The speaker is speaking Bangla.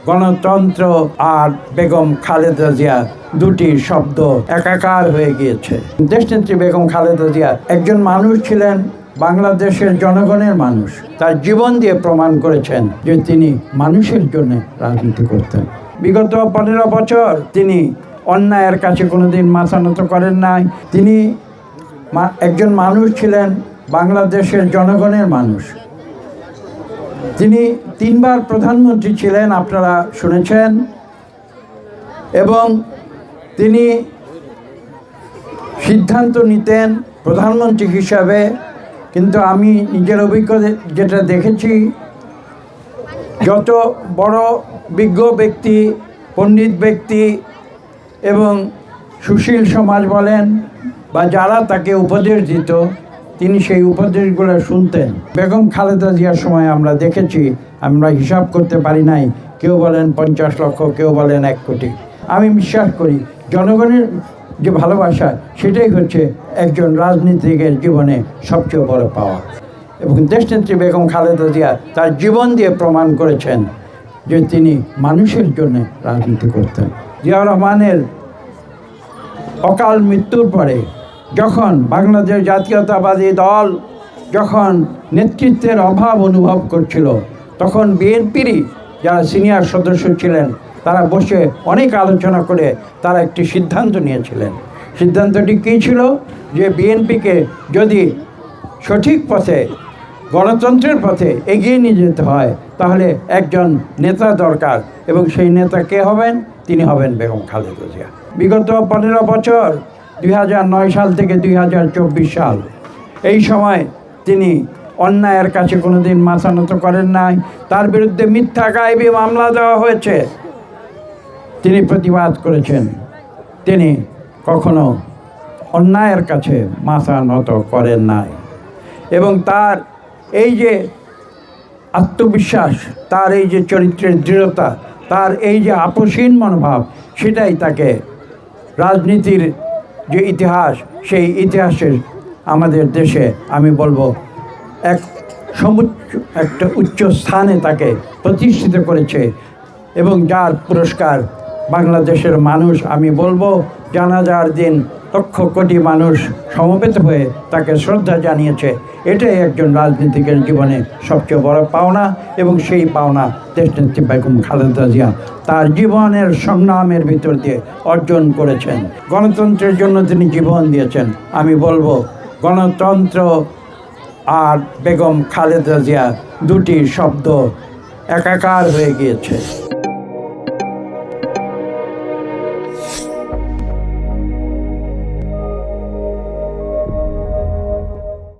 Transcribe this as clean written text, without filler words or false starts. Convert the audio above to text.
গণতন্ত্র আর বেগম খালেদা জিয়া দুটি শব্দ একাকার হয়ে গিয়েছে। দেশনেত্রী বেগম খালেদা জিয়া একজন মানুষ ছিলেন, বাংলাদেশের জনগণের মানুষ। তার জীবন দিয়ে প্রমাণ করেছেন যে তিনি মানুষের জন্য রাজনীতি করতেন। বিগত 15 বছর তিনি অন্যায়ের কাছে কোনোদিন মাথা নত করেন নাই। তিনি একজন মানুষ ছিলেন, বাংলাদেশের জনগণের মানুষ। তিনি 3 বার প্রধানমন্ত্রী ছিলেন, আপনারা শুনেছেন, এবং তিনি সিদ্ধান্ত নিতেন প্রধানমন্ত্রী হিসাবে। কিন্তু আমি নিজের অভিজ্ঞতা যেটা দেখেছি, যত বড় বিজ্ঞ ব্যক্তি, পণ্ডিত ব্যক্তি এবং সুশীল সমাজ বলেন বা যারা তাকে উপদেশ দিত, তিনি সেই উপদেশগুলো শুনতেন। বেগম খালেদা জিয়ার সময় আমরা দেখেছি, আমরা হিসাব করতে পারি নাই, কেউ বলেন 50 লক্ষ, কেউ বলেন 1 কোটি। আমি বিশ্বাস করি জনগণের যে ভালোবাসা, সেটাই হচ্ছে একজন রাজনীতিকের জীবনে সবচেয়ে বড় পাওয়া। এবং দেশনেত্রী বেগম খালেদা জিয়া তার জীবন দিয়ে প্রমাণ করেছেন যে তিনি মানুষের জন্য রাজনীতি করতেন। জিয়াউর রহমানের অকাল মৃত্যুর পরে যখন বাংলাদেশ জাতীয়তাবাদী দল যখন নেতৃত্বের অভাব অনুভব করছিল, তখন বিএনপিরই যারা সিনিয়র সদস্য ছিলেন, তারা বসে অনেক আলোচনা করে তারা একটি সিদ্ধান্ত নিয়েছিলেন। সিদ্ধান্তটি কী ছিল? যে বিএনপিকে যদি সঠিক পথে, গণতন্ত্রের পথে এগিয়ে নিয়ে যেতে হয়, তাহলে একজন নেতা দরকার, এবং সেই নেতা কে হবেন? তিনি হবেন বেগম খালেদা জিয়া। বিগত 15 বছর, 2009 সাল থেকে 2024 সাল, এই সময় তিনি অন্যায়ের কাছে কোনোদিন মাথা নত করেন নাই। তার বিরুদ্ধে মিথ্যা গায়েবী মামলা দেওয়া হয়েছে, তিনি প্রতিবাদ করেছেন। তিনি কখনো অন্যায়ের কাছে মাথা নত করেন নাই। এবং তার এই যে আত্মবিশ্বাস, তার এই যে চরিত্রের দৃঢ়তা, তার এই যে আপোষহীন মনোভাব, সেটাই তাকে রাজনীতির যে ইতিহাস, সেই ইতিহাসের আমাদের দেশে আমি বলবো একটা উচ্চ স্থানে তাকে প্রতিষ্ঠিত করেছে। এবং যার পুরস্কার বাংলাদেশের মানুষ, আমি বলবো জানাজার দিন লক্ষ কোটি মানুষ সমবেত হয়ে তাকে শ্রদ্ধা জানিয়েছে। এটাই একজন রাজনীতিকের জীবনে সবচেয়ে বড় পাওনা, এবং সেই পাওনা দেশনেত্রী বেগম খালেদা জিয়া তার জীবনের সংগ্রামের ভিতর দিয়ে অর্জন করেছেন। গণতন্ত্রের জন্য তিনি জীবন দিয়েছেন। আমি বলবো গণতন্ত্র আর বেগম খালেদা জিয়া দুটি শব্দ একাকার হয়ে গিয়েছে।